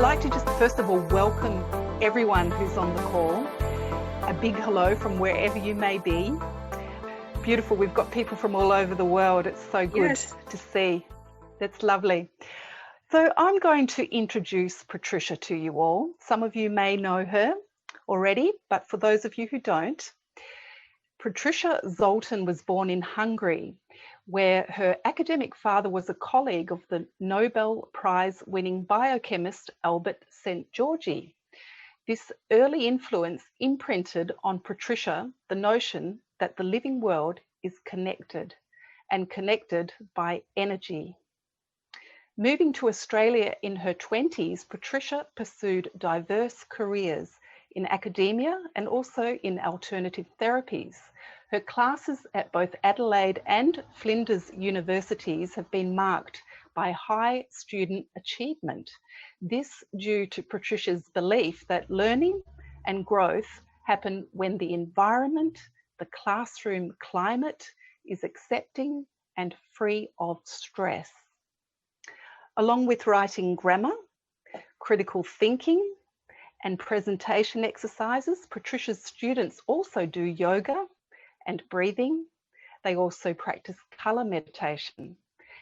like to just first of all welcome everyone who's on the call. A big hello from wherever you may be. Beautiful, we've got people from all over the world. It's so good to see. That's lovely. So I'm going to introduce Patricia to you all. Some of you may know her already, but for those of you who don't, Patricia Zoltan was born in Hungary, where her academic father was a colleague of the Nobel Prize-winning biochemist Albert Szent-Györgyi. This early influence imprinted on Patricia the notion that the living world is connected, and connected by energy. Moving to Australia in her 20s, Patricia pursued diverse careers in academia and also in alternative therapies. Her classes at both Adelaide and Flinders universities have been marked by high student achievement. This due to Patricia's belief that learning and growth happen when the environment, the classroom climate, is accepting and free of stress. Along with writing grammar, critical thinking, and presentation exercises, Patricia's students also do yoga and breathing. They also practice colour meditation,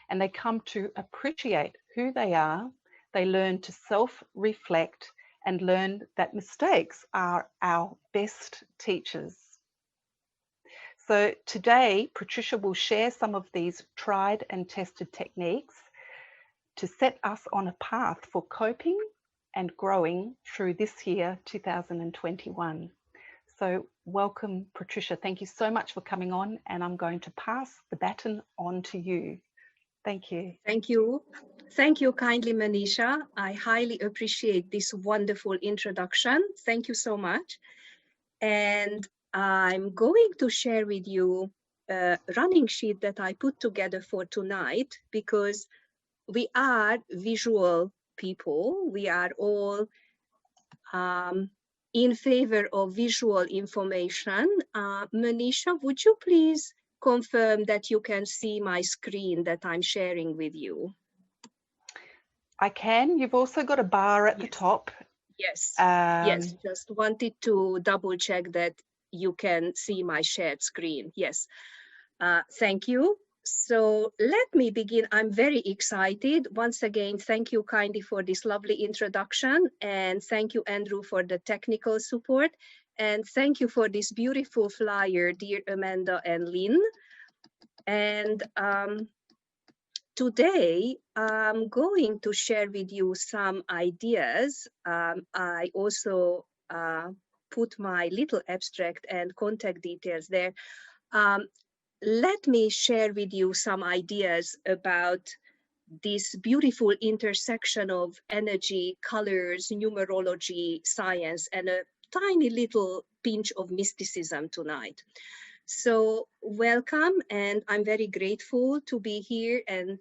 and they come to appreciate who they are. They learn to self-reflect and learn that mistakes are our best teachers. So today, Patricia will share some of these tried and tested techniques to set us on a path for coping and growing through this year, 2021. So welcome, Patricia. Thank you so much for coming on, and I'm going to pass the baton on to you. Thank you. Thank you. Thank you kindly, Manisha. I highly appreciate this wonderful introduction. Thank you so much. And I'm going to share with you a running sheet that I put together for tonight, because we are visual people. We are all in favor of visual information. Manisha, would you please confirm that you can see my screen that I'm sharing with you? I can. You've also got a bar at the top. Yes. Yes, just wanted to double check that you can see my shared screen. Yes. Thank you. So let me begin. I'm very excited. Once again, thank you kindly for this lovely introduction. And thank you, Andrew, for the technical support. And thank you for this beautiful flyer, dear Amanda and Lynn. And today, I'm going to share with you some ideas. I also put my little abstract and contact details there. Let me share with you some ideas about this beautiful intersection of energy, colors, numerology, science, and a tiny little pinch of mysticism tonight. So welcome, and I'm very grateful to be here and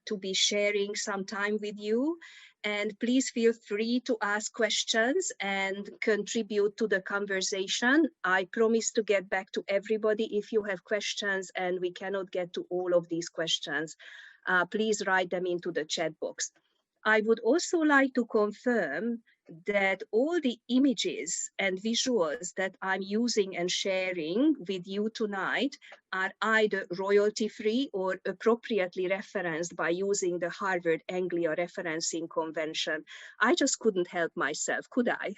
to be sharing some time with you. And please feel free to ask questions and contribute to the conversation. I promise to get back to everybody if you have questions and we cannot get to all of these questions. Please write them into the chat box. I would also like to confirm that all the images and visuals that I'm using and sharing with you tonight are either royalty-free or appropriately referenced by using the Harvard Anglia Referencing Convention. I just couldn't help myself, could I?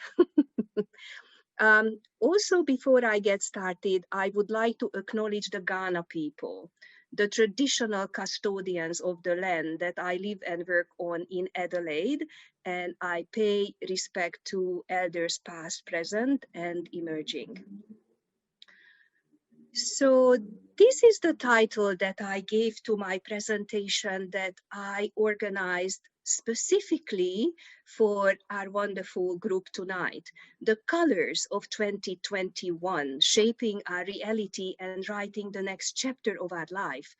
Also, before I get started, I would like to acknowledge the Ghana people, the traditional custodians of the land that I live and work on in Adelaide, and I pay respect to elders past, present, and emerging. So this is the title that I gave to my presentation that I organized specifically for our wonderful group tonight. The colors of 2021, shaping our reality and writing the next chapter of our life.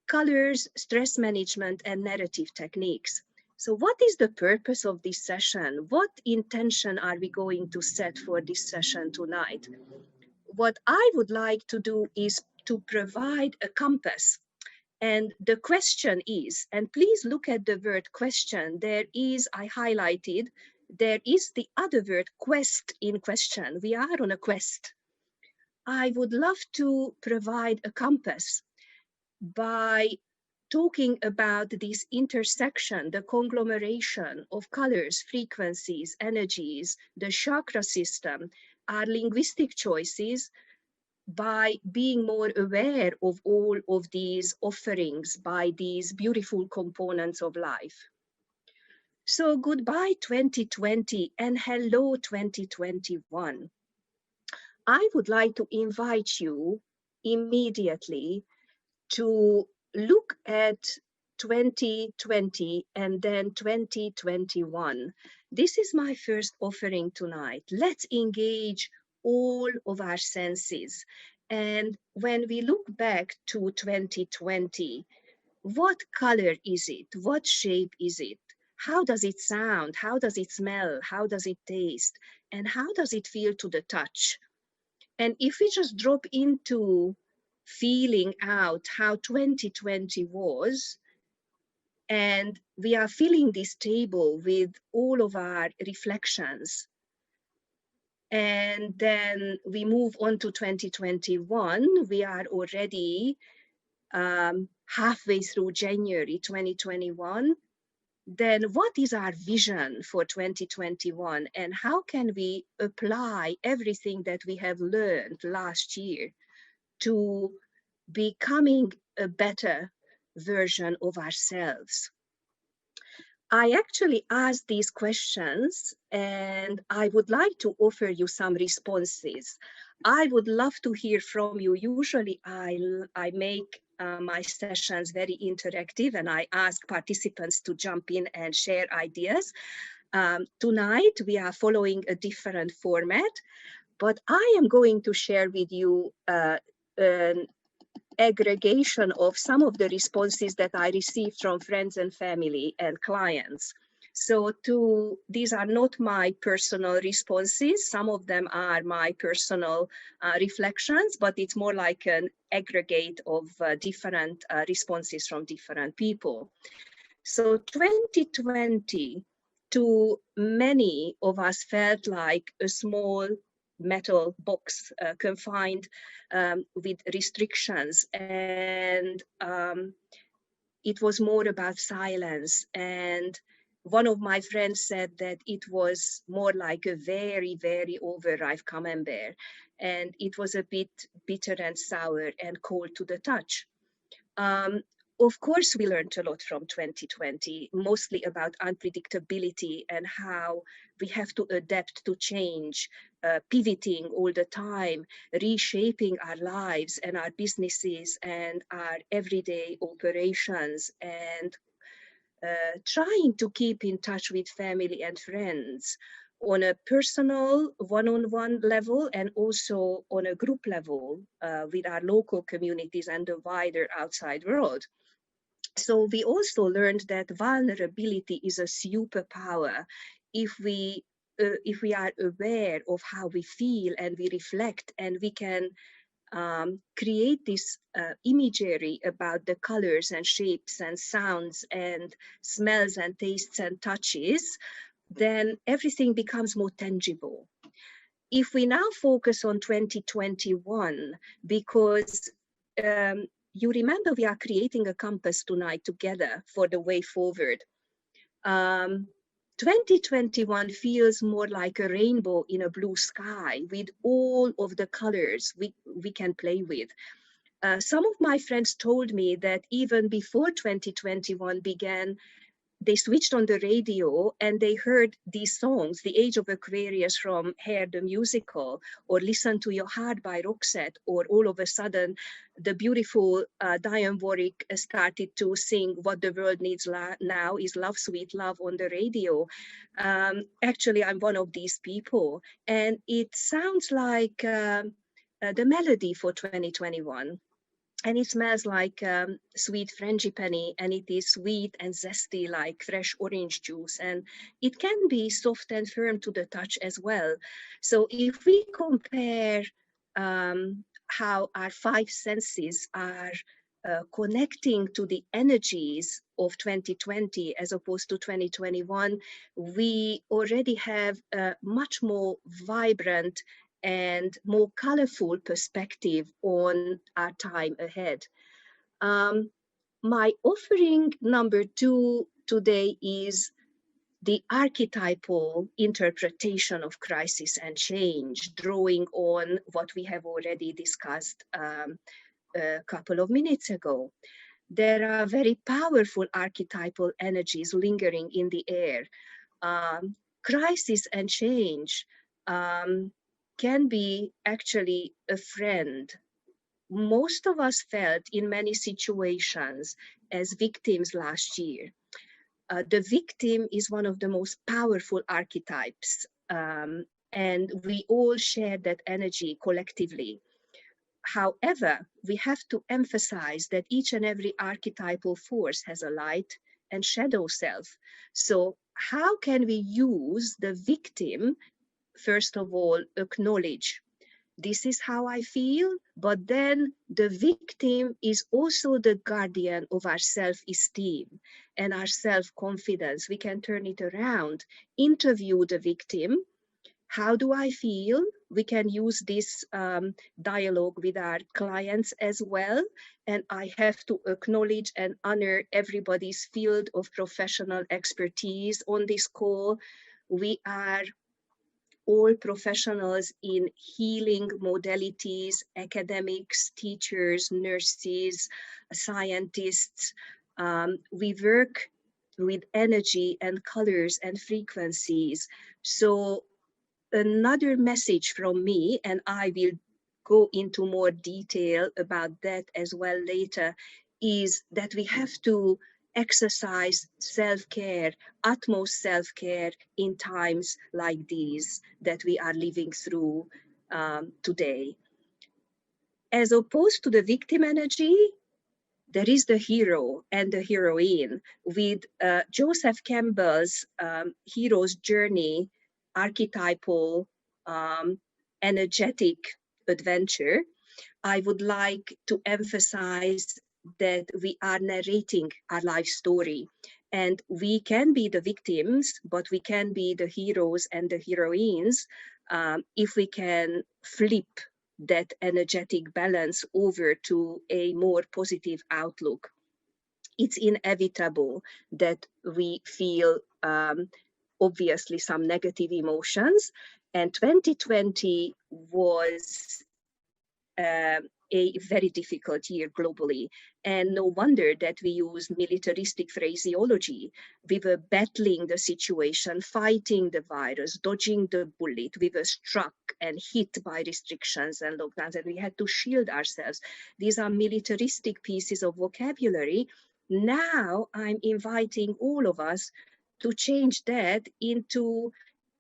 Colors, stress management, and narrative techniques. So what is the purpose of this session? What intention are we going to set for this session tonight? What I would like to do is to provide a compass And the question is, and please look at the word question, there is, I highlighted, there is the other word quest in question. We are on a quest. I would love to provide a compass by talking about this intersection, the conglomeration of colors, frequencies, energies, the chakra system, our linguistic choices, by being more aware of all of these offerings by these beautiful components of life. So goodbye 2020 and hello 2021. I would like to invite you immediately to look at 2020 and then 2021. This is my first offering tonight. Let's engage all of our senses. And when we look back to 2020, what color is it? What shape is it? How does it sound? How does it smell? How does it taste? And how does it feel to the touch? And if we just drop into feeling out how 2020 was, and we are filling this table with all of our reflections, and then we move on to 2021, we are already halfway through January 2021, then what is our vision for 2021 and how can we apply everything that we have learned last year to becoming a better version of ourselves? I actually asked these questions and I would like to offer you some responses. I would love to hear from you. Usually I make my sessions very interactive and I ask participants to jump in and share ideas. Tonight we are following a different format, but I am going to share with you an aggregation of some of the responses that I received from friends and family and clients. So these are not my personal responses. Some of them are my personal reflections, but it's more like an aggregate of different responses from different people. So 2020, to many of us, felt like a small metal box confined with restrictions, and it was more about silence. And one of my friends said that it was more like a very, very overripe camembert, and it was a bit bitter and sour and cold to the touch. Of course, we learned a lot from 2020, mostly about unpredictability and how we have to adapt to change, pivoting all the time, reshaping our lives and our businesses and our everyday operations, and trying to keep in touch with family and friends on a personal one-on-one level and also on a group level with our local communities and the wider outside world. So we also learned that vulnerability is a superpower if we are aware of how we feel and we reflect, and we can create this imagery about the colors and shapes and sounds and smells and tastes and touches, then everything becomes more tangible. If we now focus on 2021, because you remember we are creating a compass tonight together for the way forward. 2021 feels more like a rainbow in a blue sky with all of the colors we can play with. Some of my friends told me that even before 2021 began, they switched on the radio and they heard these songs, The Age of Aquarius from Hair the Musical, or Listen to Your Heart by Roxette, or all of a sudden the beautiful Dionne Warwick started to sing What the World Needs Now is Love, Sweet Love on the radio. Actually, I'm one of these people, and it sounds like the melody for 2021. And it smells like sweet frangipani, and it is sweet and zesty like fresh orange juice, and it can be soft and firm to the touch as well. So if we compare how our five senses are connecting to the energies of 2020 as opposed to 2021, we already have a much more vibrant and more colorful perspective on our time ahead. My offering number 2 today is the archetypal interpretation of crisis and change, drawing on what we have already discussed a couple of minutes ago. There are very powerful archetypal energies lingering in the air. Crisis and change can be actually a friend. Most of us felt in many situations as victims last year. The victim is one of the most powerful archetypes, and we all share that energy collectively. However, we have to emphasize that each and every archetypal force has a light and shadow self. So how can we use the victim? First of all, acknowledge, this is how I feel, but then the victim is also the guardian of our self-esteem and our self-confidence. We can turn it around, interview the victim. How do I feel? We can use this dialogue with our clients as well. And I have to acknowledge and honor everybody's field of professional expertise on this call. We are all professionals in healing modalities, academics, teachers, nurses, scientists. We work with energy and colors and frequencies. So another message from me, and I will go into more detail about that as well later, is that we have to exercise self-care, utmost self-care in times like these that we are living through today. As opposed to the victim energy, there is the hero and the heroine. With Joseph Campbell's hero's journey, archetypal, energetic adventure, I would like to emphasize that we are narrating our life story. And we can be the victims, but we can be the heroes and the heroines if we can flip that energetic balance over to a more positive outlook. It's inevitable that we feel obviously some negative emotions, and 2020 was a very difficult year globally. And no wonder that we used militaristic phraseology. We were battling the situation, fighting the virus, dodging the bullet. We were struck and hit by restrictions and lockdowns, and we had to shield ourselves. These are militaristic pieces of vocabulary. Now I'm inviting all of us to change that into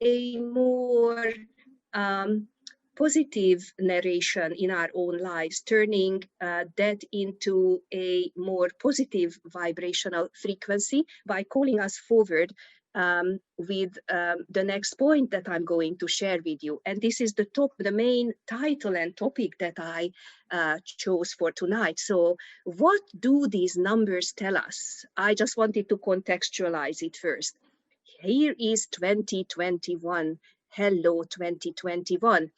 a more positive narration in our own lives, turning that into a more positive vibrational frequency by calling us forward with the next point that I'm going to share with you. And this is the main title and topic that I chose for tonight. So what do these numbers tell us? I just wanted to contextualize it first. Here is 2021. Hello, 2021.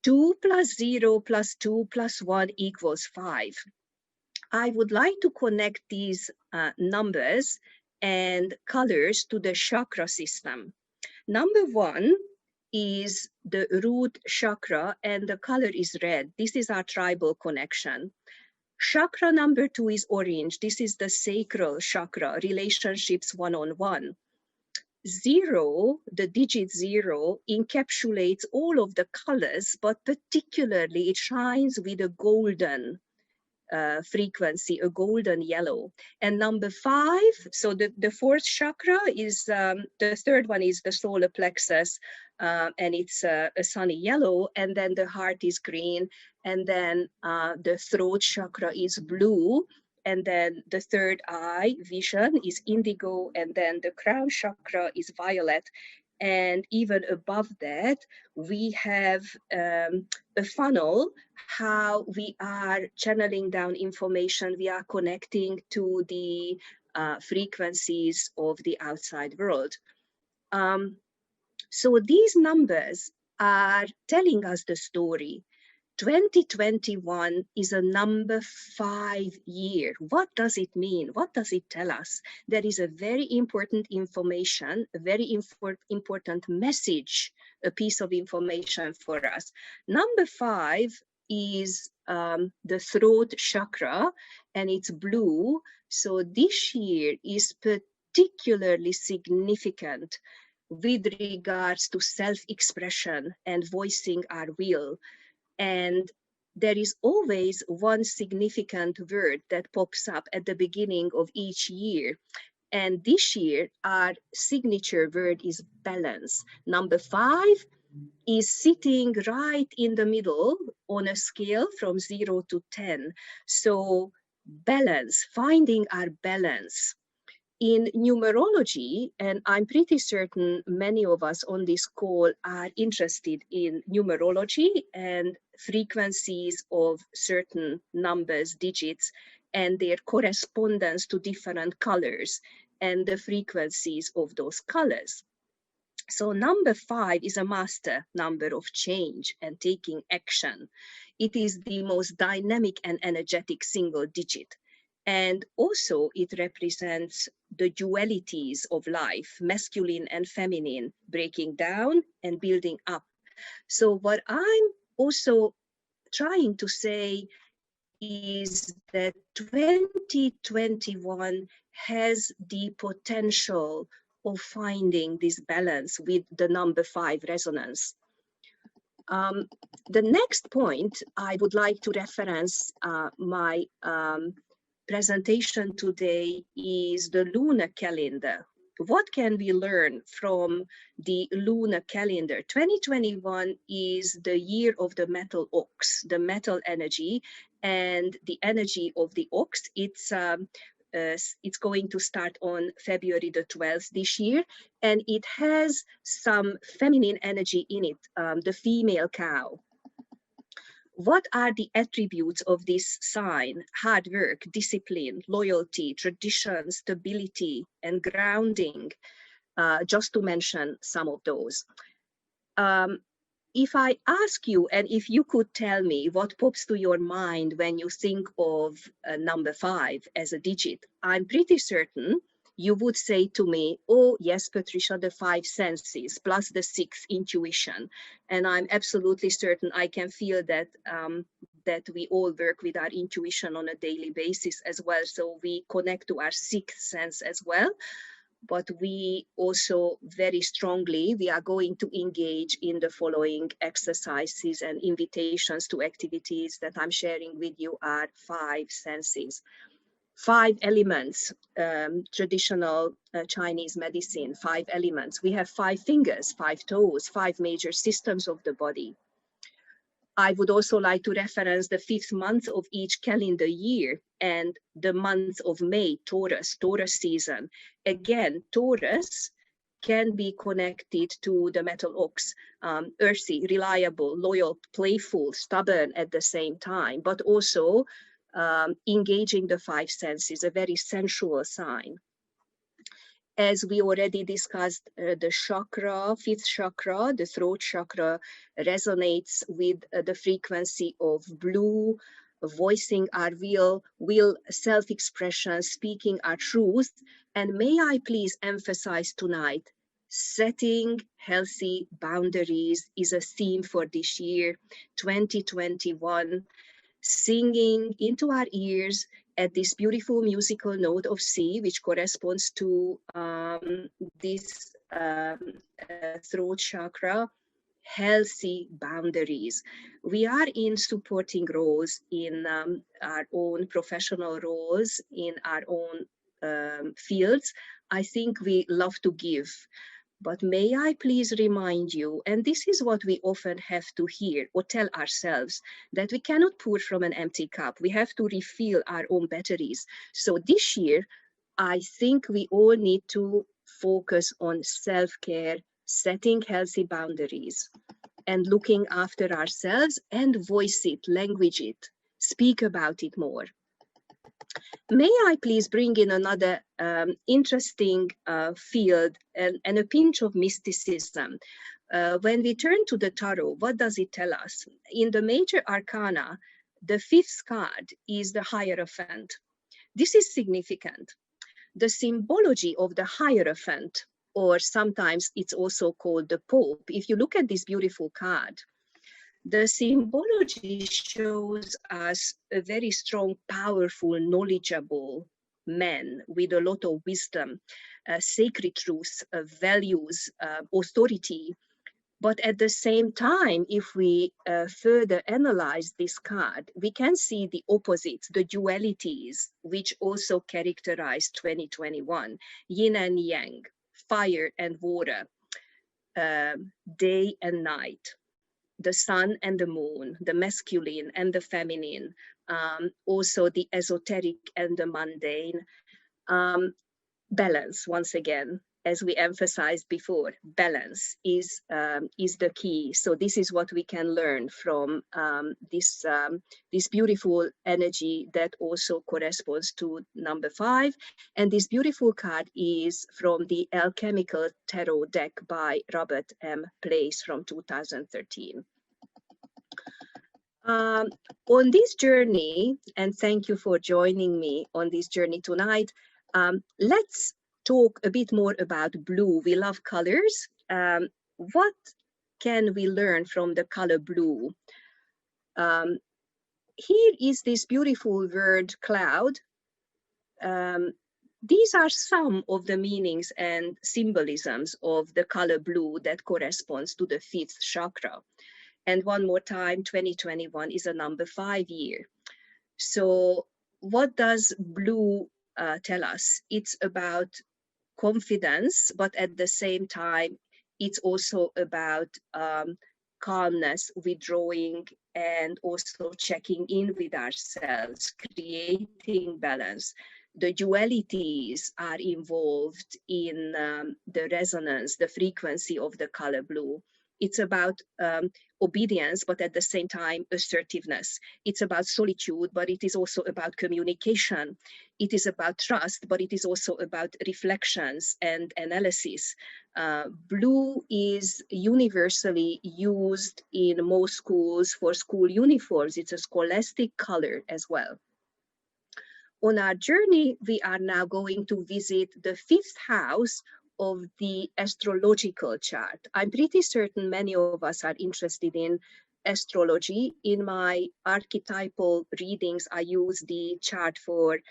2 plus 0 plus 2 plus 1 equals 5. I would like to connect these numbers and colors to the chakra system. Number 1 is the root chakra, and the color is red. This is our tribal connection. Chakra number 2 is orange. This is the sacral chakra, relationships one-on-one. 0, the digit 0, encapsulates all of the colors, but particularly it shines with a golden frequency, a golden yellow. And number 5, so the fourth chakra is, the third one is the solar plexus, and it's a sunny yellow, and then the heart is green, and then the throat chakra is blue, and then the third eye, vision, is indigo, and then the crown chakra is violet. And even above that, we have a funnel, how we are channeling down information, we are connecting to the frequencies of the outside world. So these numbers are telling us the story. 2021 is a number 5 year. What does it mean? What does it tell us? There is a very important information, a very important message, a piece of information for us. Number 5 is the throat chakra, and it's blue. So this year is particularly significant with regards to self-expression and voicing our will. And there is always one significant word that pops up at the beginning of each year. And this year, our signature word is balance. Number 5 is sitting right in the middle on a scale from 0 to 10. So balance, finding our balance. In numerology, and I'm pretty certain many of us on this call are interested in numerology and frequencies of certain numbers, digits, and their correspondence to different colors and the frequencies of those colors. So number 5 is a master number of change and taking action. It is the most dynamic and energetic single digit. And also it represents the dualities of life, masculine and feminine, breaking down and building up. So what I'm also trying to say is that 2021 has the potential of finding this balance with the number 5 resonance. The next point I would like to reference my presentation today is the lunar calendar. What can we learn from the lunar calendar? 2021 is the year of the metal ox, the metal energy, and the energy of the ox. It's going to start on February the 12th this year, and it has some feminine energy in it, the female cow. What are the attributes of this sign? Hard work, discipline, loyalty, tradition, stability, and grounding, just to mention some of those. If I ask you, and if you could tell me what pops to your mind when you think of number 5 as a digit, I'm pretty certain you would say to me, oh yes, Patricia, the 5 senses plus the 6th intuition. And I'm absolutely certain I can feel that that we all work with our intuition on a daily basis as well. So we connect to our 6th sense as well. But we also very strongly, we are going to engage in the following exercises and invitations to activities that I'm sharing with you are 5 senses. 5 elements, traditional Chinese medicine, 5 elements. We have 5 fingers, 5 toes, 5 major systems of the body. I would also like to reference the 5th month of each calendar year and the month of May, Taurus season. Again, Taurus can be connected to the metal ox, earthy, reliable, loyal, playful, stubborn at the same time, but also engaging the 5 senses, a very sensual sign. As we already discussed, the chakra, 5th chakra, the throat chakra, resonates with the frequency of blue, voicing our will, self-expression, speaking our truth. And may I please emphasize tonight, setting healthy boundaries is a theme for this year, 2021. Singing into our ears at this beautiful musical note of C, which corresponds to this throat chakra, healthy boundaries. We are in supporting roles in our own professional roles, in our own fields. I think we love to give. But may I please remind you, and this is what we often have to hear or tell ourselves, that we cannot pour from an empty cup. We have to refill our own batteries. So this year, I think we all need to focus on self-care, setting healthy boundaries, and looking after ourselves, and voice it, language it, speak about it more. May I please bring in another interesting field and a pinch of mysticism. When we turn to the tarot, what does it tell us? In the major arcana, the fifth card is the Hierophant. This is significant. The symbology of the Hierophant, or sometimes it's also called the Pope, if you look at this beautiful card, the symbology shows us a very strong, powerful, knowledgeable man with a lot of wisdom, sacred truths, values, authority. But at the same time, if we further analyze this card, we can see the opposites, the dualities, which also characterize 2021, yin and yang, fire and water, day and night, the sun and the moon, the masculine and the feminine, also the esoteric and the mundane. Balance, once again, as we emphasized before, balance is the key. So this is what we can learn from this beautiful energy that also corresponds to number 5. And this beautiful card is from the Alchemical Tarot deck by Robert M. Place from 2013. On this journey, and thank you for joining me on this journey tonight, let's talk a bit more about blue. We love colors. What can we learn from the color blue? Here is this beautiful word cloud. These are some of the meanings and symbolisms of the color blue that corresponds to the 5th chakra. And one more time, 2021 is a number 5 year. So what does blue tell us? It's about confidence, but at the same time, it's also about calmness, withdrawing, and also checking in with ourselves, creating balance. The dualities are involved in the resonance, the frequency of the color blue. It's about obedience, but at the same time, assertiveness. It's about solitude, but it is also about communication. It is about trust, but it is also about reflections and analysis. Blue is universally used in most schools for school uniforms. It's a scholastic color as well. On our journey, we are now going to visit the 5th house of the astrological chart. I'm pretty certain many of us are interested in astrology. In my archetypal readings, I use the chart for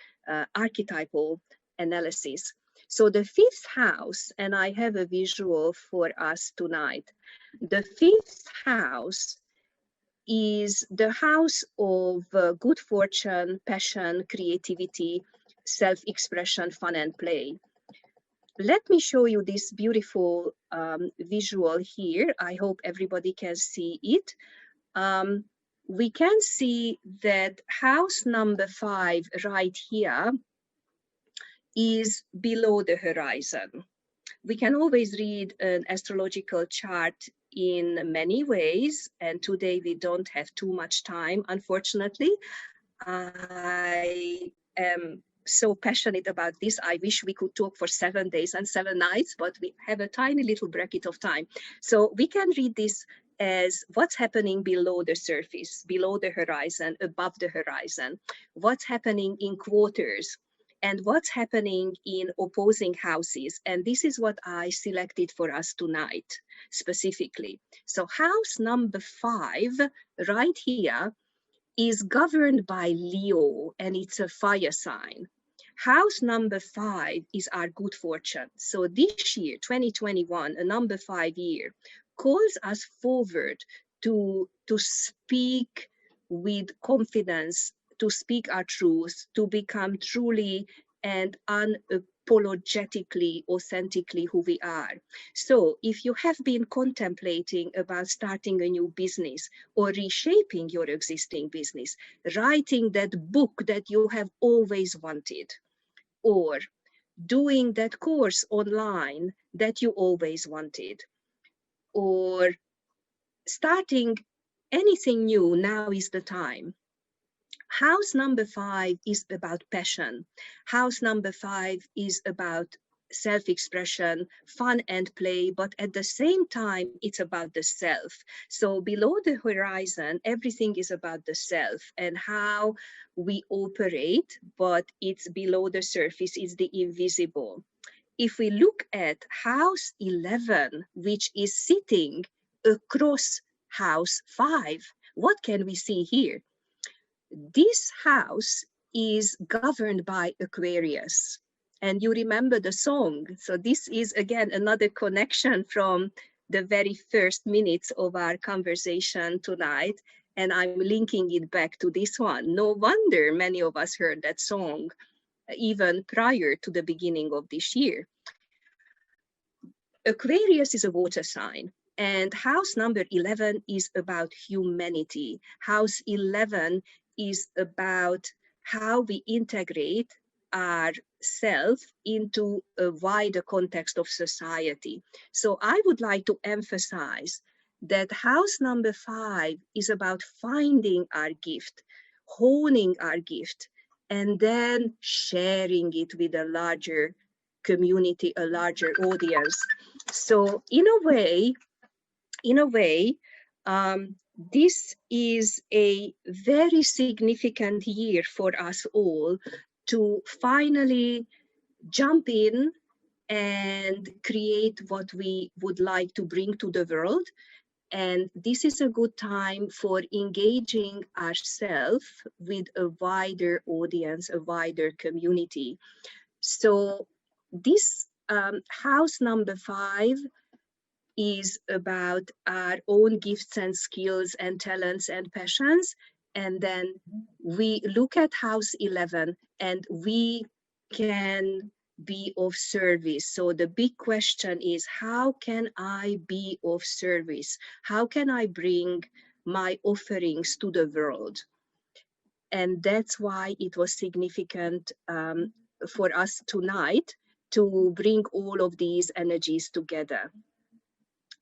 archetypal analysis. So the 5th house, and I have a visual for us tonight. The 5th house is the house of good fortune, passion, creativity, self-expression, fun, and play. Let me show you this beautiful visual here. I hope everybody can see it. We can see that house number 5 right here is below the horizon. We can always read an astrological chart in many ways, and today we don't have too much time, unfortunately. I am so passionate about this. I wish we could talk for 7 days and 7 nights, but we have a tiny little bracket of time. So we can read this as what's happening below the surface, below the horizon, above the horizon, what's happening in quarters, and what's happening in opposing houses. And this is what I selected for us tonight, specifically. So house number 5, right here, is governed by Leo, and it's a fire sign. House number 5 is our good fortune. So this year, 2021, a number 5 year, calls us forward to speak with confidence, to speak our truth, to become truly and unapologetically, authentically who we are. So if you have been contemplating about starting a new business or reshaping your existing business, writing that book that you have always wanted, or doing that course online that you always wanted, or starting anything new, now is the time. House number 5 is about passion. House number 5 is about self-expression, fun and play, but at the same time, it's about the self. So below the horizon, everything is about the self and how we operate, but it's below the surface, it's the invisible. If we look at house 11, which is sitting across house 5, what can we see here? This house is governed by Aquarius. And you remember the song. So this is, again, another connection from the very first minutes of our conversation tonight. And I'm linking it back to this one. No wonder many of us heard that song even prior to the beginning of this year. Aquarius is a water sign. And house number 11 is about humanity. House 11 is about how we integrate ourselves into a wider context of society. So I would like to emphasize that house number 5 is about finding our gift, honing our gift, and then sharing it with a larger community, a larger audience. So in a way, this is a very significant year for us all to finally jump in and create what we would like to bring to the world. And this is a good time for engaging ourselves with a wider audience, a wider community. So this house number 5 is about our own gifts and skills and talents and passions. And then we look at house 11 and we can be of service. So the big question is, how can I be of service? How can I bring my offerings to the world? And that's why it was significant for us tonight to bring all of these energies together.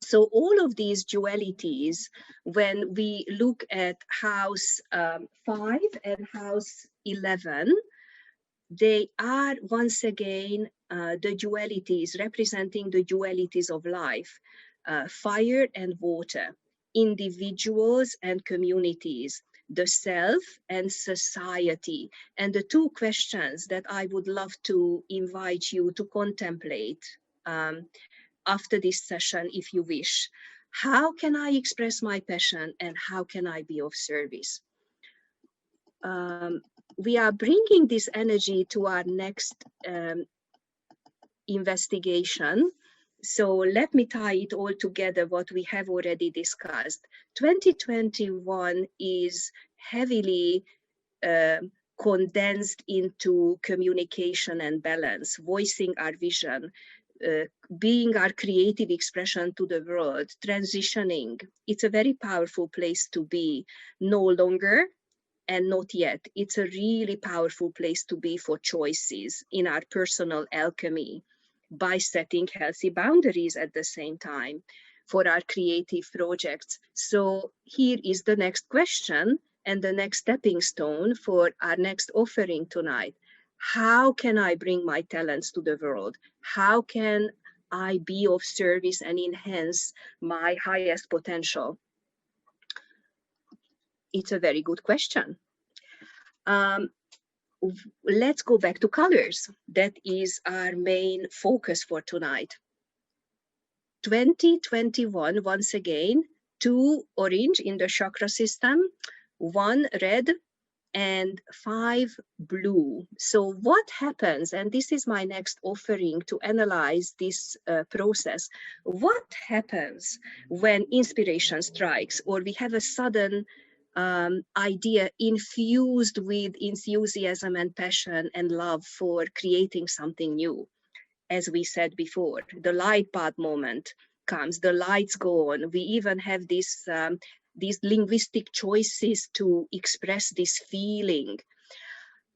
So all of these dualities, when we look at house 5 and house 11, they are once again the dualities, representing the dualities of life, fire and water, individuals and communities, the self and society. And the two questions that I would love to invite you to contemplate after this session, if you wish. How can I express my passion and how can I be of service? We are bringing this energy to our next investigation. So let me tie it all together, what we have already discussed. 2021 is heavily condensed into communication and balance, voicing our vision, being our creative expression to the world, transitioning. It's a very powerful place to be. No longer and not yet. It's a really powerful place to be for choices in our personal alchemy by setting healthy boundaries at the same time for our creative projects. So here is the next question and the next stepping stone for our next offering tonight. How can I bring my talents to the world? How can I be of service and enhance my highest potential? It's a very good question. Let's go back to colors. That is our main focus for tonight. 2021, once again, 2 orange in the chakra system, 1 red, and 5 blue. So what happens, and this is my next offering to analyze this process, what happens when inspiration strikes or we have a sudden idea infused with enthusiasm and passion and love for creating something new? As we said before, the light bulb moment comes, the lights go on. We even have this these linguistic choices to express this feeling.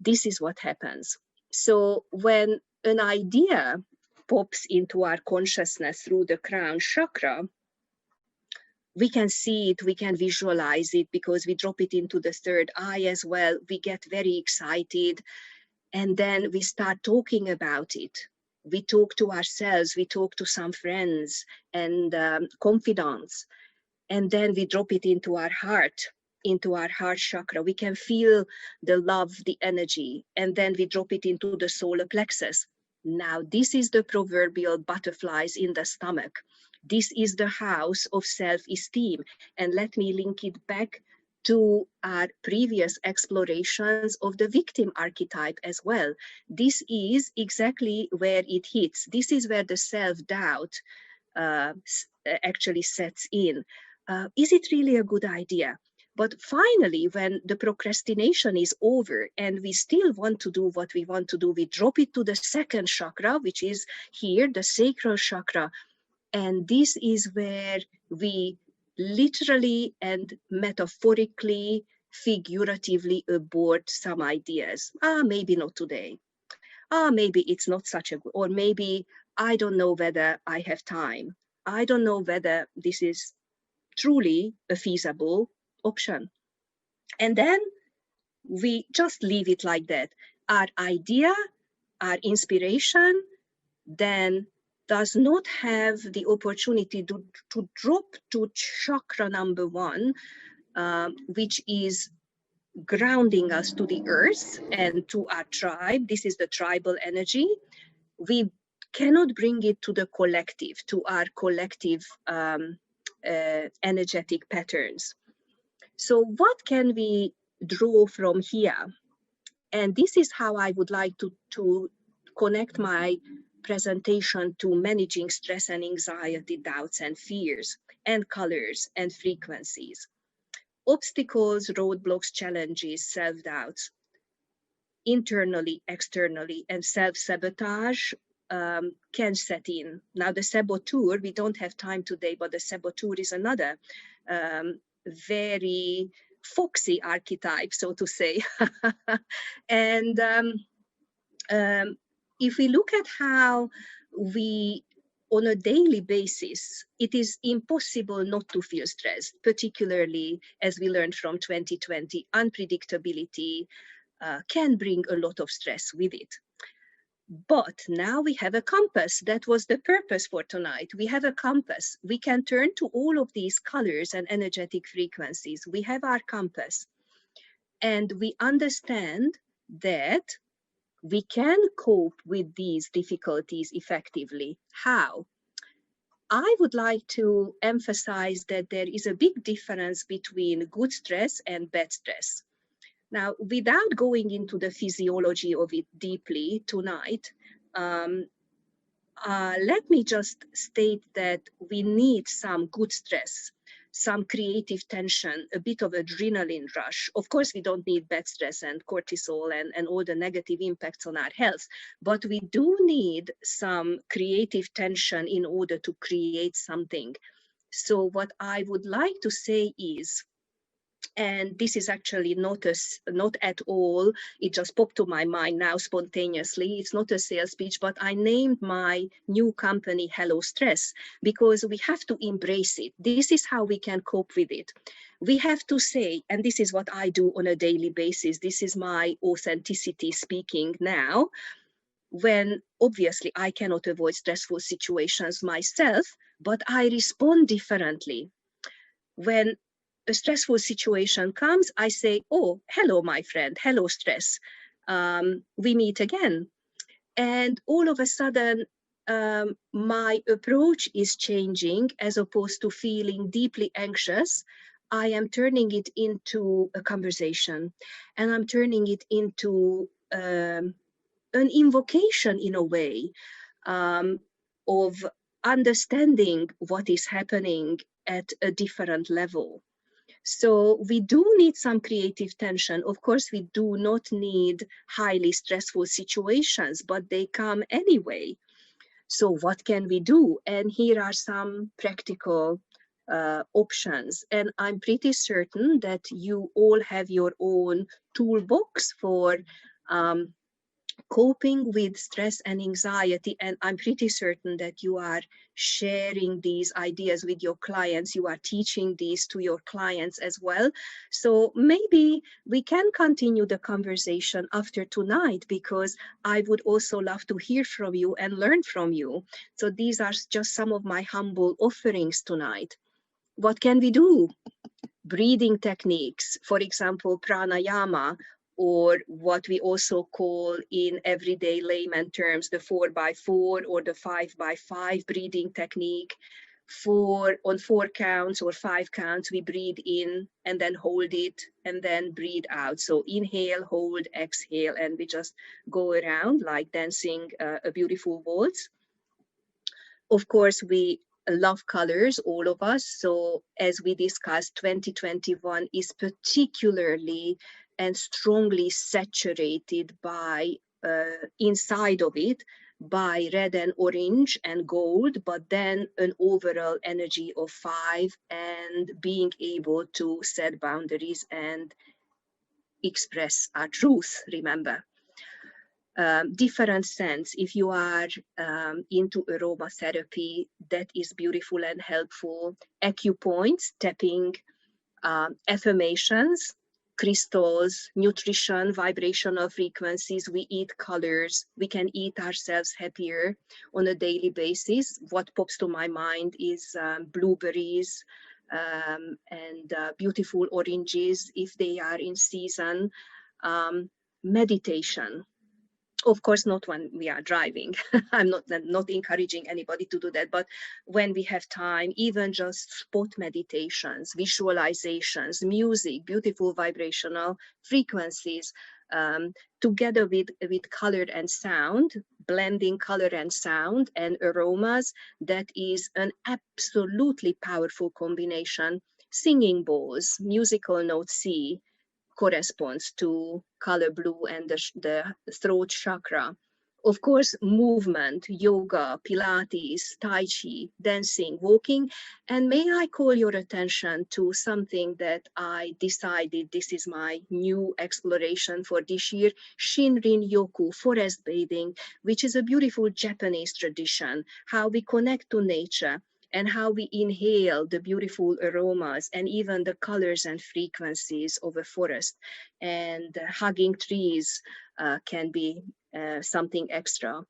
This is what happens. So when an idea pops into our consciousness through the crown chakra, we can see it, we can visualize it, because we drop it into the third eye as well. We get very excited, and then we start talking about it. We talk to ourselves, we talk to some friends and confidants, and then we drop it into our heart chakra. We can feel the love, the energy, and then we drop it into the solar plexus. Now, this is the proverbial butterflies in the stomach. This is the house of self-esteem. And let me link it back to our previous explorations of the victim archetype as well. This is exactly where it hits. This is where the self-doubt actually sets in. Is it really a good idea? But finally, when the procrastination is over and we still want to do what we want to do, we drop it to the second chakra, which is here, the Sacral Chakra. And this is where we literally and metaphorically, figuratively abort some ideas. Maybe not today. Maybe it's not such a good, or maybe I don't know whether I have time. I don't know whether this is truly a feasible option. And then we just leave it like that. Our idea, our inspiration, then does not have the opportunity to drop to chakra number 1, which is grounding us to the earth and to our tribe. This is the tribal energy. We cannot bring it to the collective, to our collective energetic patterns. So what can we draw from here? And this is how I would like to connect my presentation to managing stress and anxiety, doubts and fears, and colors and frequencies. Obstacles, roadblocks, challenges, self-doubts, internally, externally, and self-sabotage can set in. Now, the saboteur, we don't have time today, but the saboteur is another very foxy archetype, so to say. And if we look at how we, on a daily basis, it is impossible not to feel stressed, particularly as we learned from 2020, unpredictability can bring a lot of stress with it. But now we have a compass. That was the purpose for tonight. We have a compass. We can turn to all of these colors and energetic frequencies. We have our compass. And we understand that we can cope with these difficulties effectively. How? I would like to emphasize that there is a big difference between good stress and bad stress. Now, without going into the physiology of it deeply tonight, let me just state that we need some good stress, some creative tension, a bit of adrenaline rush. Of course, we don't need bad stress and cortisol and all the negative impacts on our health, but we do need some creative tension in order to create something. So what I would like to say is, and this is actually not at all, it just popped to my mind now spontaneously. It's not a sales pitch, but I named my new company Hello Stress, because we have to embrace it. This is how we can cope with it. We have to say, and this is what I do on a daily basis, this is my authenticity speaking now, when obviously I cannot avoid stressful situations myself, but I respond differently. When a stressful situation comes, I say, oh, hello, my friend, hello, stress. We meet again. And all of a sudden, my approach is changing. As opposed to feeling deeply anxious, I am turning it into a conversation, and I'm turning it into an invocation in a way of understanding what is happening at a different level. So we do need some creative tension. Of course, we do not need highly stressful situations, but they come anyway. So what can we do? And here are some practical options. And I'm pretty certain that you all have your own toolbox for coping with stress and anxiety, and I'm pretty certain that you are sharing these ideas with your clients, you are teaching these to your clients as well. So maybe we can continue the conversation after tonight, because I would also love to hear from you and learn from you. So these are just some of my humble offerings tonight. What can we do? Breathing techniques, for example, pranayama, or what we also call in everyday layman terms, the 4x4 or the 5x5 breathing technique. On 4 counts or 5 counts, we breathe in and then hold it and then breathe out. So inhale, hold, exhale, and we just go around like dancing a beautiful waltz. Of course, we love colors, all of us. So as we discussed, 2021 is particularly and strongly saturated by inside of it by red and orange and gold, but then an overall energy of 5 and being able to set boundaries and express our truth, remember. Different sense. If you are into aromatherapy, that is beautiful and helpful. Acupoints, tapping, affirmations, crystals, nutrition, vibrational frequencies. We eat colors. We can eat ourselves happier on a daily basis. What pops to my mind is blueberries and beautiful oranges if they are in season. Meditation. Of course, not when we are driving. I'm not encouraging anybody to do that, but when we have time, even just spot meditations, visualizations, music, beautiful vibrational frequencies, together with color and sound, blending color and sound and aromas, that is an absolutely powerful combination. Singing bowls, musical note C, corresponds to color blue and the throat chakra. Of course, movement, yoga, Pilates, Tai Chi, dancing, walking. And may I call your attention to something that I decided this is my new exploration for this year, Shinrin Yoku, forest bathing, which is a beautiful Japanese tradition, how we connect to nature and how we inhale the beautiful aromas and even the colors and frequencies of a forest. And hugging trees can be something extra.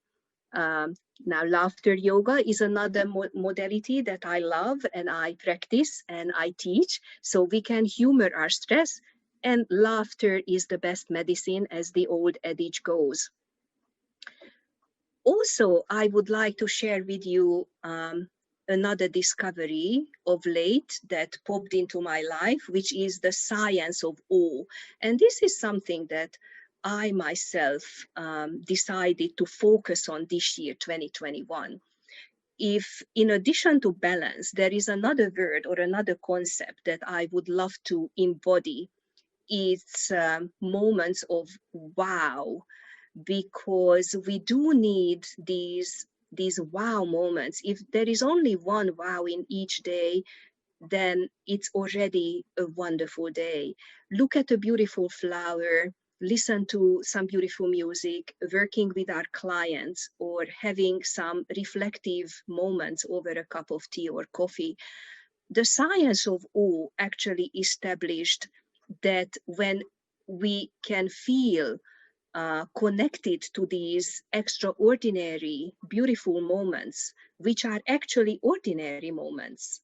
Now, laughter yoga is another modality that I love and I practice and I teach. So we can humor our stress, and laughter is the best medicine, as the old adage goes. Also, I would like to share with you another discovery of late that popped into my life, which is the science of awe. And this is something that I myself decided to focus on this year, 2021. If in addition to balance, there is another word or another concept that I would love to embody, it's moments of wow, because we do need these wow moments. If there is only one wow in each day, then it's already a wonderful day. Look at a beautiful flower, listen to some beautiful music, working with our clients, or having some reflective moments over a cup of tea or coffee. The science of awe actually established that when we can feel connected to these extraordinary, beautiful moments, which are actually ordinary moments,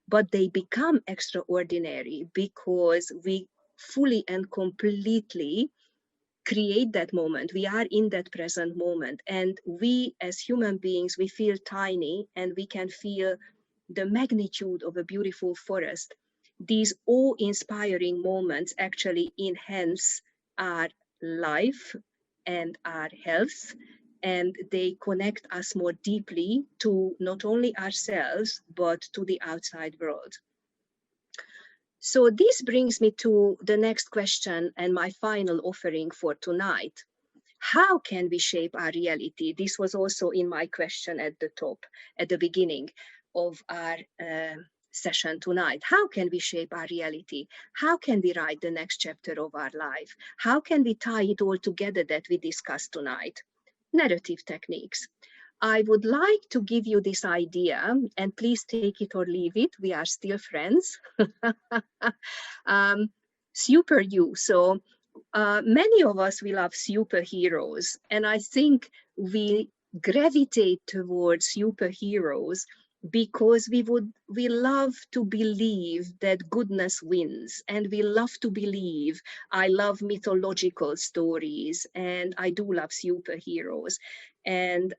but they become extraordinary because we fully and completely create that moment. We are in that present moment, and we as human beings, we feel tiny and we can feel the magnitude of a beautiful forest. These awe-inspiring moments actually enhance our life and our health, and they connect us more deeply to not only ourselves, but to the outside world. So this brings me to the next question and my final offering for tonight. How can we shape our reality? This was also in my question at the top, at the beginning of our session tonight. How can we shape our reality? How can we write the next chapter of our life? How can we tie it all together that we discussed tonight? Narrative techniques. I would like to give you this idea, and please take it or leave it. We are still friends. Super you. So many of us, we love superheroes, and I think we gravitate towards superheroes because we love to believe that goodness wins, and we love to believe. I love mythological stories, and I do love superheroes, and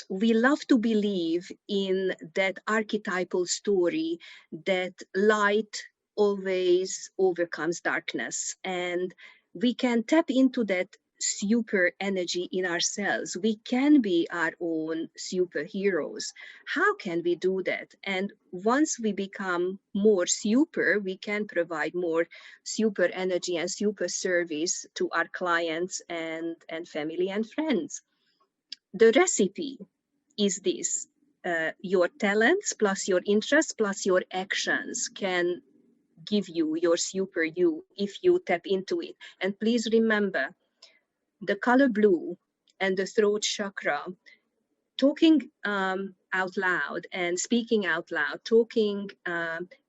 we love to believe in that archetypal story that light always overcomes darkness, and we can tap into that super energy in ourselves. We can be our own superheroes. How can we do that? And once we become more super, we can provide more super energy and super service to our clients and family and friends. The recipe is this: your talents plus your interests plus your actions can give you your super you if you tap into it. And please remember, the color blue and the throat chakra, talking out loud and speaking out loud, talking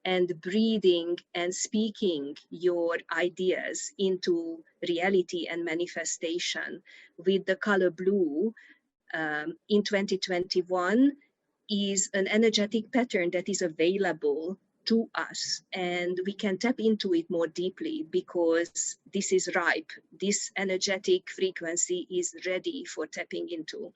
and breathing and speaking your ideas into reality and manifestation with the color blue in 2021 is an energetic pattern that is available to us, and we can tap into it more deeply because this is ripe. This energetic frequency is ready for tapping into.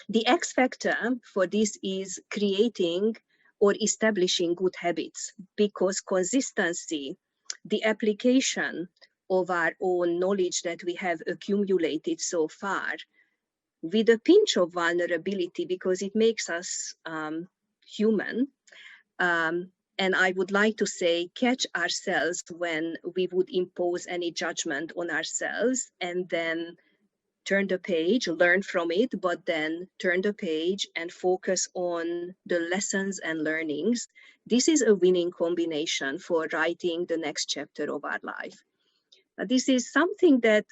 The X factor for this is creating or establishing good habits, because consistency, the application of our own knowledge that we have accumulated so far, with a pinch of vulnerability, because it makes us human. And I would like to say, catch ourselves when we would impose any judgment on ourselves, and then turn the page, learn from it, but then turn the page and focus on the lessons and learnings. This is a winning combination for writing the next chapter of our life. This is something that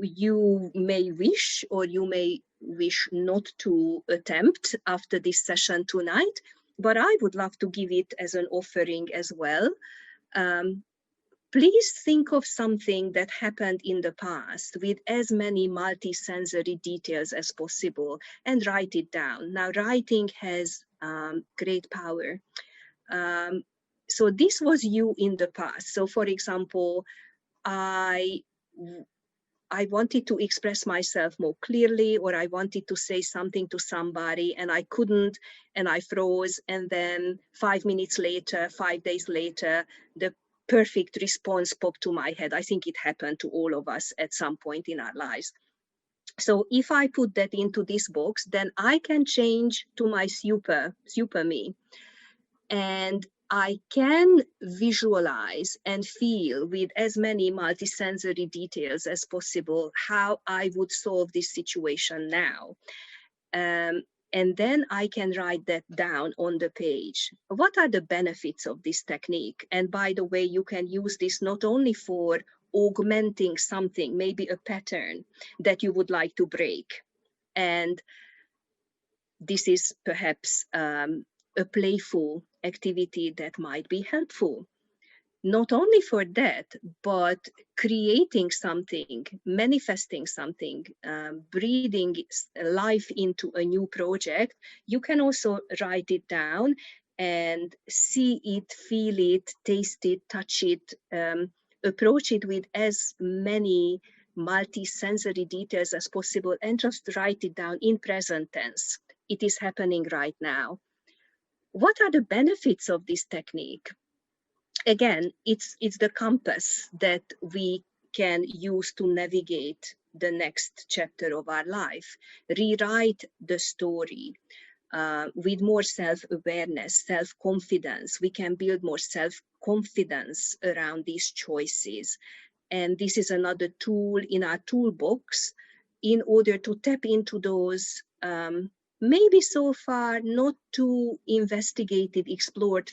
you may wish, or you may wish not to attempt after this session tonight, but I would love to give it as an offering as well. Please think of something that happened in the past with as many multi-sensory details as possible and write it down. Now, writing has great power. So this was you in the past. So for example, I wanted to express myself more clearly, or I wanted to say something to somebody and I couldn't, and I froze, and then 5 minutes later, 5 days later, the perfect response popped to my head. I think it happened to all of us at some point in our lives. So if I put that into this box, then I can change to my super me. And I can visualize and feel with as many multisensory details as possible how I would solve this situation now. And then I can write that down on the page. What are the benefits of this technique? And by the way, you can use this not only for augmenting something, maybe a pattern that you would like to break. And this is perhaps a playful activity that might be helpful. Not only for that, but creating something, manifesting something, breathing life into a new project. You can also write it down and see it, feel it, taste it, touch it, approach it with as many multi-sensory details as possible, and just write it down in present tense. It is happening right now. What are the benefits of this technique? Again, it's the compass that we can use to navigate the next chapter of our life. Rewrite the story with more self-awareness, self-confidence. We can build more self-confidence around these choices. And this is another tool in our toolbox in order to tap into those maybe so far not too investigated, explored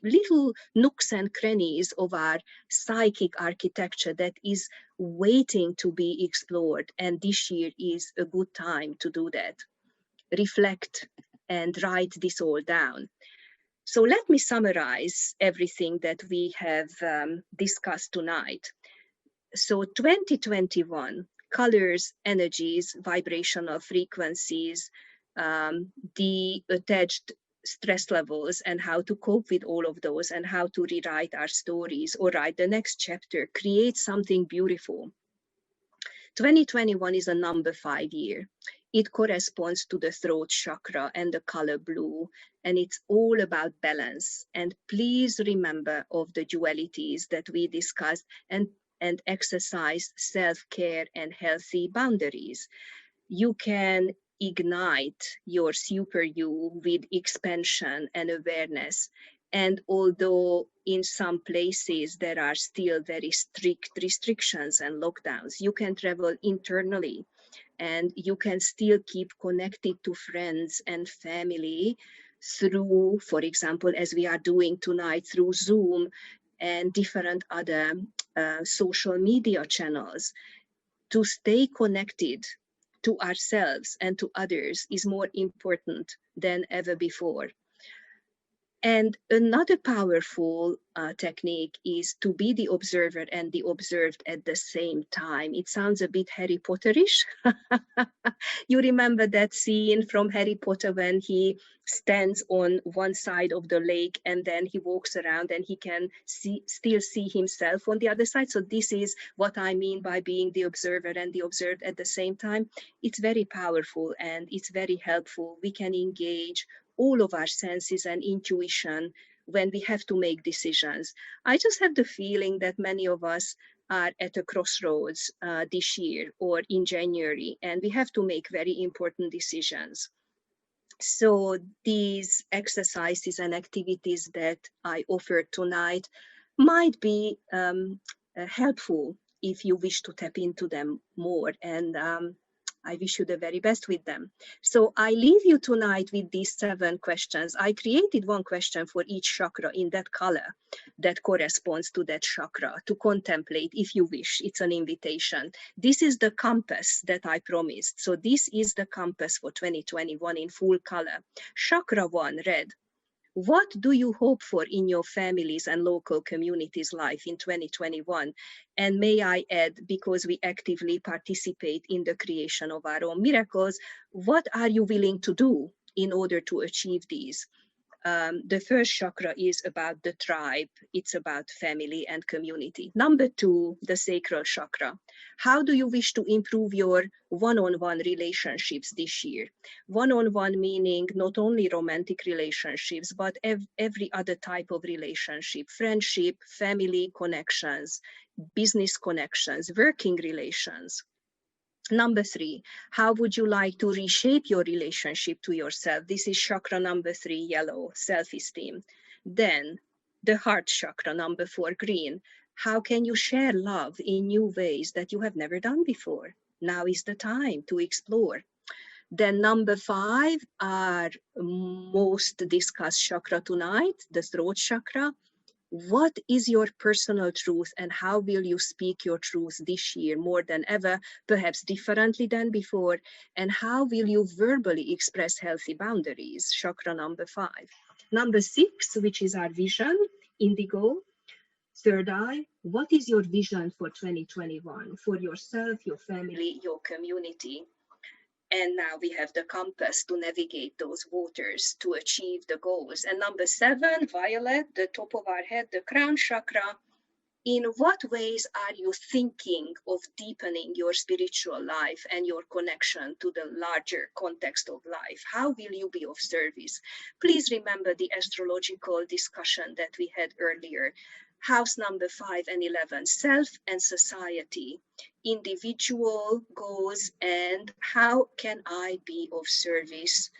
little nooks and crannies of our psychic architecture that is waiting to be explored. And this year is a good time to do that. Reflect and write this all down. So let me summarize everything that we have discussed tonight. So 2021, colors, energies, vibrational frequencies, the attached stress levels, and how to cope with all of those, and how to rewrite our stories or write the next chapter, create something beautiful. 2021 is a number 5 year. It corresponds to the throat chakra and the color blue, and it's all about balance. And please remember of the dualities that we discussed, and exercise self-care and healthy boundaries. You can ignite your super you with expansion and awareness. And although in some places there are still very strict restrictions and lockdowns, you can travel internally and you can still keep connected to friends and family through, for example, as we are doing tonight, through Zoom and different other social media channels. To stay connected to ourselves and to others is more important than ever before. And another powerful technique is to be the observer and the observed at the same time. It sounds a bit Harry Potterish. You remember that scene from Harry Potter when he stands on one side of the lake and then he walks around and he can still see himself on the other side. So this is what I mean by being the observer and the observed at the same time. It's very powerful and it's very helpful. We can engage all of our senses and intuition when we have to make decisions. I just have the feeling that many of us are at a crossroads this year or in January, and we have to make very important decisions. So these exercises and activities that I offer tonight might be helpful if you wish to tap into them more, and I wish you the very best with them. So I leave you tonight with these 7 questions. I created one question for each chakra in that color that corresponds to that chakra to contemplate if you wish. It's an invitation. This is the compass that I promised. So this is the compass for 2021 in full color. Chakra 1, red. What do you hope for in your families and local communities' life in 2021? And may I add, because we actively participate in the creation of our own miracles, what are you willing to do in order to achieve these? The first chakra is about the tribe. It's about family and community. Number 2, the sacral chakra. How do you wish to improve your one-on-one relationships this year? One-on-one meaning not only romantic relationships, but every other type of relationship, friendship, family connections, business connections, working relations. Number 3, how would you like to reshape your relationship to yourself? This is chakra number 3, yellow, self-esteem. Then the heart chakra, number 4, green. How can you share love in new ways that you have never done before? Now is the time to explore. Then number 5, our most discussed chakra tonight, the throat chakra. What is your personal truth and how will you speak your truth this year more than ever, perhaps differently than before? And how will you verbally express healthy boundaries? Chakra number 5. Number 6, which is our vision, indigo, third eye. What is your vision for 2021 for yourself, your family, your community? And now we have the compass to navigate those waters to achieve the goals. And number 7, violet, the top of our head, the crown chakra. In what ways are you thinking of deepening your spiritual life and your connection to the larger context of life? How will you be of service? Please remember the astrological discussion that we had earlier. House number 5 and 11, self and society, individual goals, and how can I be of service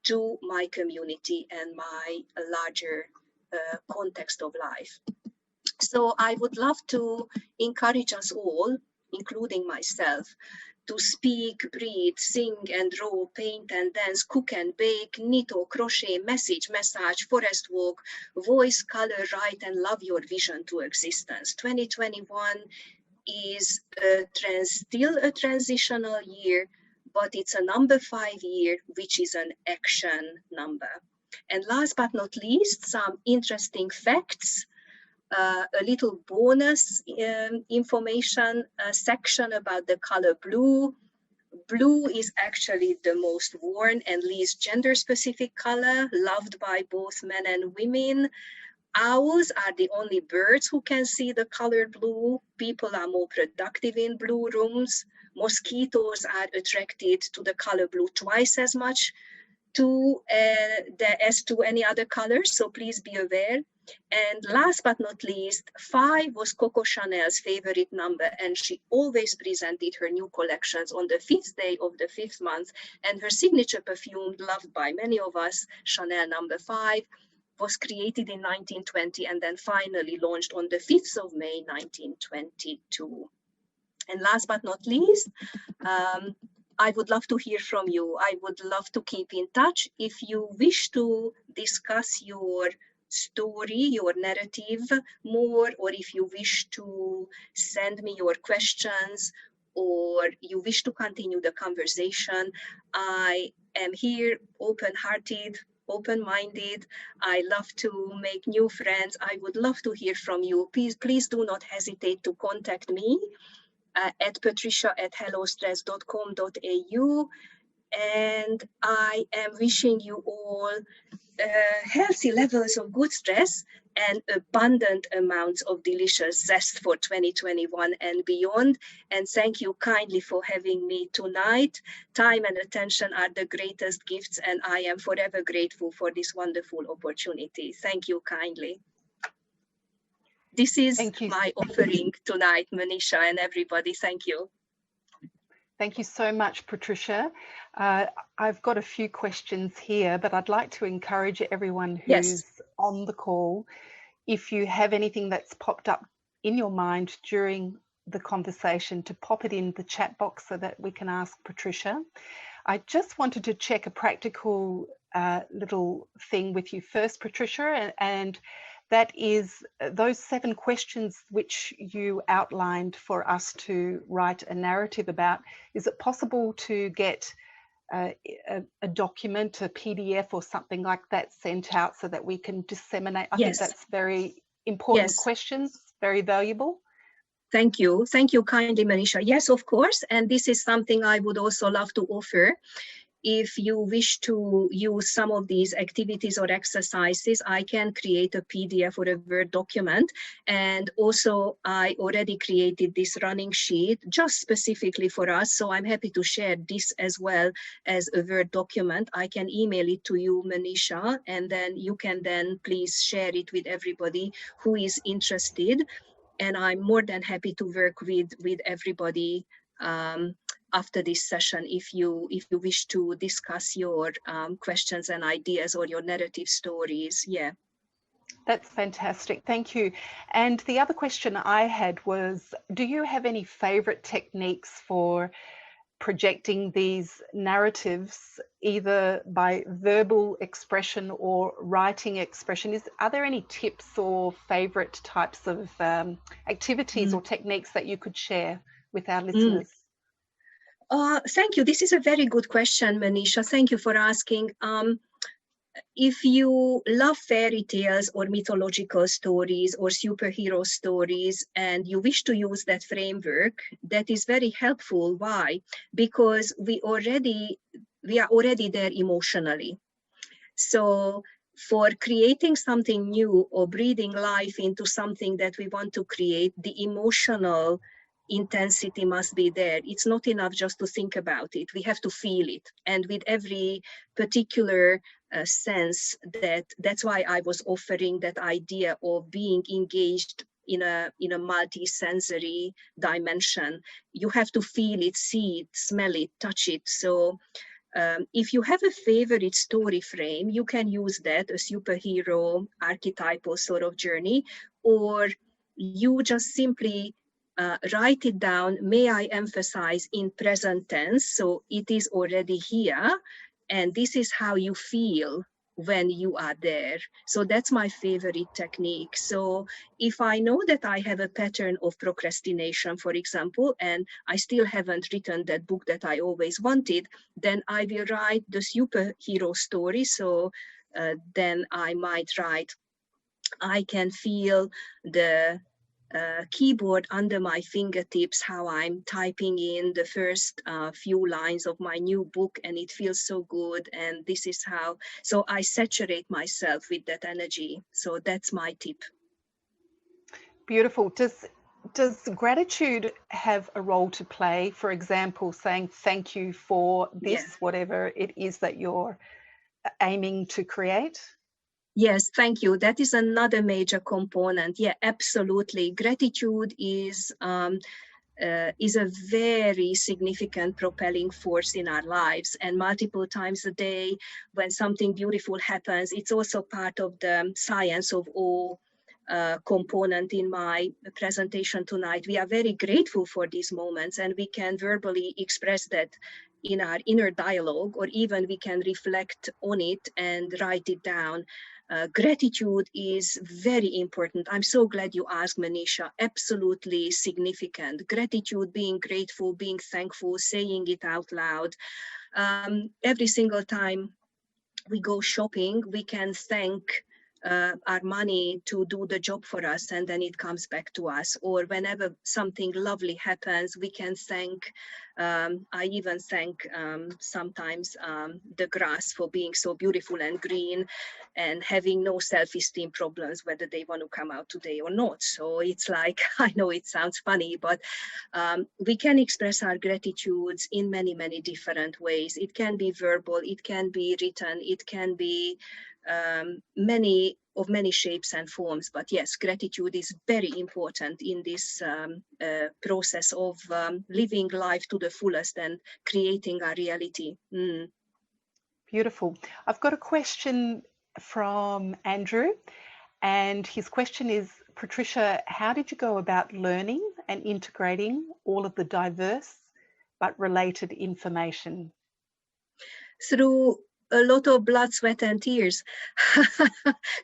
to my community and my larger context of life. So I would love to encourage us all, including myself, to speak, breathe, sing and draw, paint and dance, cook and bake, knit or crochet, message, massage, forest walk, voice, color, write, and love your vision to existence. 2021 is still a transitional year, but it's a number 5 year, which is an action number. And last but not least, some interesting facts. A little bonus information section about the color blue. Blue is actually the most worn and least gender-specific color, loved by both men and women. Owls are the only birds who can see the color blue. People are more productive in blue rooms. Mosquitoes are attracted to the color blue twice as much as to any other color, so please be aware. And last but not least, 5 was Coco Chanel's favorite number, and she always presented her new collections on the 5th day of the 5th month, and her signature perfume, loved by many of us, Chanel number 5, was created in 1920 and then finally launched on the 5th of May 1922. And last but not least, I would love to hear from you. I would love to keep in touch. If you wish to discuss your story, your narrative more, or if you wish to send me your questions, or you wish to continue the conversation, I am here, open-hearted, open-minded. I love to make new friends. I would love to hear from you. Please do not hesitate to contact me at patricia@hellostress.com.au, and I am wishing you all healthy levels of good stress and abundant amounts of delicious zest for 2021 and beyond. And thank you kindly for having me tonight. Time and attention are the greatest gifts, and I am forever grateful for this wonderful opportunity. Thank you kindly. This is my offering tonight, Manisha and everybody. Thank you. Thank you so much, Patricia. I've got a few questions here, but I'd like to encourage everyone who's on the call, if you have anything that's popped up in your mind during the conversation, to pop it in the chat box so that we can ask Patricia. I just wanted to check a practical little thing with you first, Patricia, and that is those 7 questions which you outlined for us to write a narrative about. Is it possible to get a document, a PDF or something like that sent out so that we can disseminate? I think that's very important questions, very valuable. Thank you. Thank you kindly, Manisha. Yes, of course. And this is something I would also love to offer. If you wish to use some of these activities or exercises, I can create a PDF or a Word document. And also, I already created this running sheet just specifically for us. So I'm happy to share this as well as a Word document. I can email it to you, Manisha, and then you can then please share it with everybody who is interested. And I'm more than happy to work with everybody after this session, if you wish to discuss your questions and ideas or your narrative stories. Yeah. That's fantastic. Thank you. And the other question I had was, do you have any favorite techniques for projecting these narratives, either by verbal expression or writing expression? Are there any tips or favorite types of activities or techniques that you could share with our listeners? Thank you. This is a very good question, Manisha. Thank you for asking. If you love fairy tales or mythological stories or superhero stories and you wish to use that framework, that is very helpful. Why? Because we are already there emotionally. So for creating something new or breathing life into something that we want to create, the emotional intensity must be there. It's not enough just to think about it. We have to feel it. And with every particular sense, that's why I was offering that idea of being engaged in a multi-sensory dimension. You have to feel it, see it, smell it, touch it. So if you have a favorite story frame, you can use that, a superhero archetypal sort of journey, or you just simply write it down. May I emphasize in present tense, so it is already here, and this is how you feel when you are there. So that's my favorite technique. So if I know that I have a pattern of procrastination, for example, and I still haven't written that book that I always wanted, then I will write the superhero story. So then I might write, I can feel the keyboard under my fingertips, how I'm typing in the first few lines of my new book, and it feels so good. And this is how, so I saturate myself with that energy. So that's my tip. Beautiful. Does gratitude have a role to play? For example, saying thank you for this, whatever it is that you're aiming to create? Yes, thank you. That is another major component. Yeah, absolutely. Gratitude is a very significant propelling force in our lives, and multiple times a day when something beautiful happens. It's also part of the science of awe component in my presentation tonight. We are very grateful for these moments, and we can verbally express that in our inner dialogue, or even we can reflect on it and write it down. Gratitude is very important. I'm so glad you asked, Manisha. Absolutely significant. Gratitude, being grateful, being thankful, saying it out loud. Every single time we go shopping, we can thank our money to do the job for us, and then it comes back to us. Or whenever something lovely happens, we can thank, I even thank sometimes the grass for being so beautiful and green and having no self-esteem problems, whether they want to come out today or not. So it's like, I know it sounds funny, but we can express our gratitudes in many, many different ways. It can be verbal, it can be written, it can be many shapes and forms. But yes, gratitude is very important in this process of living life to the fullest and creating our reality. Beautiful. I've got a question from Andrew, and his question is, Patricia, how did you go about learning and integrating all of the diverse but related information? Through a lot of blood, sweat, and tears,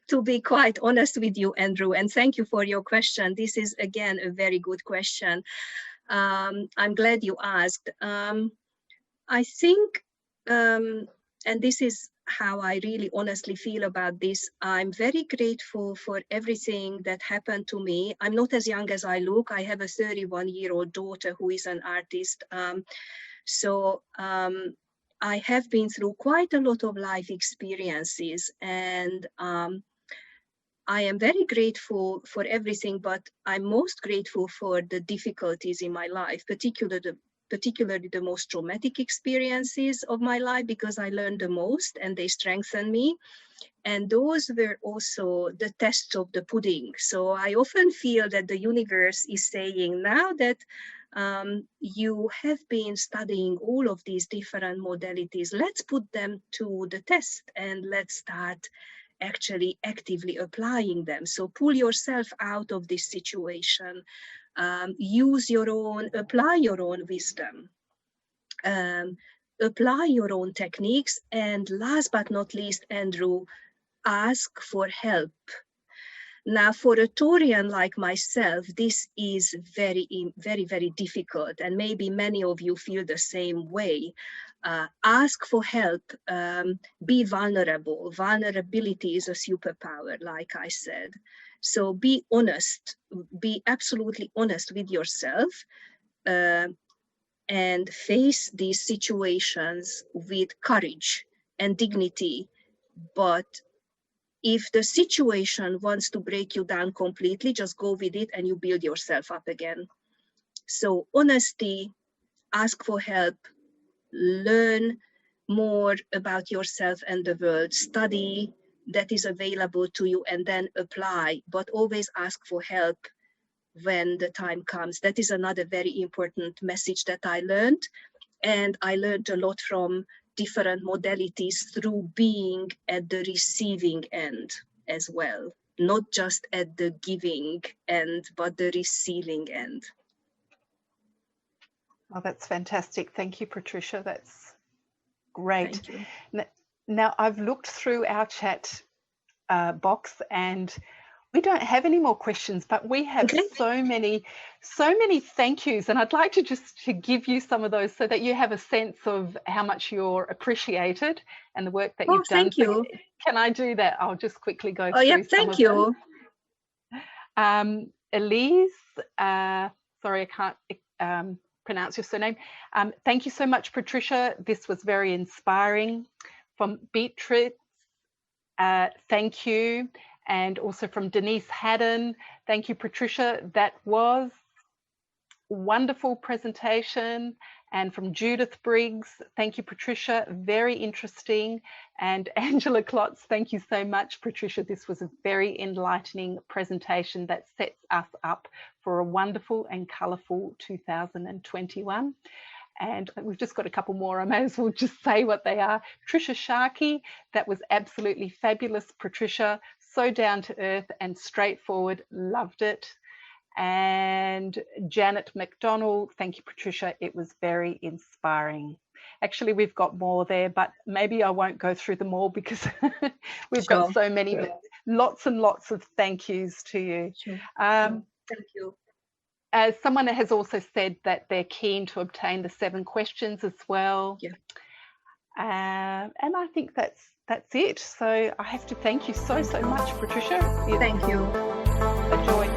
to be quite honest with you, Andrew. And thank you for your question. This is, again, a very good question. I'm glad you asked. I think, and this is how I really honestly feel about this, I'm very grateful for everything that happened to me. I'm not as young as I look. I have a 31-year-old daughter who is an artist. I have been through quite a lot of life experiences, and I am very grateful for everything, but I'm most grateful for the difficulties in my life, particularly the most traumatic experiences of my life, because I learned the most and they strengthened me. And those were also the tests of the pudding. So I often feel that the universe is saying, now that you have been studying all of these different modalities, let's put them to the test and let's start actually actively applying them. So pull yourself out of this situation, apply your own wisdom, apply your own techniques, and last but not least, Andrew, ask for help. Now, for a Taurian like myself, this is very, very, very difficult, and maybe many of you feel the same way. Ask for help, be vulnerable. Vulnerability is a superpower, like I said. So be honest, be absolutely honest with yourself, and face these situations with courage and dignity. But if the situation wants to break you down completely, just go with it and you build yourself up again. So honesty, ask for help, learn more about yourself and the world, study that is available to you, and then apply, but always ask for help when the time comes. That is another very important message that I learned. And I learned a lot from different modalities through being at the receiving end as well, not just at the giving end, but the receiving end. Oh, that's fantastic. Thank you, Patricia. That's great. Thank you. Now, I've looked through our chat box and we don't have any more questions, but we have so many thank yous, and I'd like to just to give you some of those so that you have a sense of how much you're appreciated and the work that you've done. Thank you. Can I do that? I'll just quickly go through yeah, some thank of you. them. Elise, sorry, I can't pronounce your surname. Thank you so much, Patricia. This was very inspiring. From Beatrice, thank you. And also from Denise Haddon, thank you, Patricia. That was a wonderful presentation. And from Judith Briggs, thank you, Patricia. Very interesting. And Angela Klotz, thank you so much, Patricia. This was a very enlightening presentation that sets us up for a wonderful and colourful 2021. And we've just got a couple more. I may as well just say what they are. Trisha Sharkey, that was absolutely fabulous, Patricia. So down to earth and straightforward. Loved it. And Janet McDonald, thank you, Patricia. It was very inspiring. Actually, we've got more there, but maybe I won't go through them all because we've got so many, lots and lots of thank yous to you. Thank you. Someone has also said that they're keen to obtain the 7 questions as well. Yeah. And I think that's it. So I have to thank you so much, Patricia. Thank you. A joy.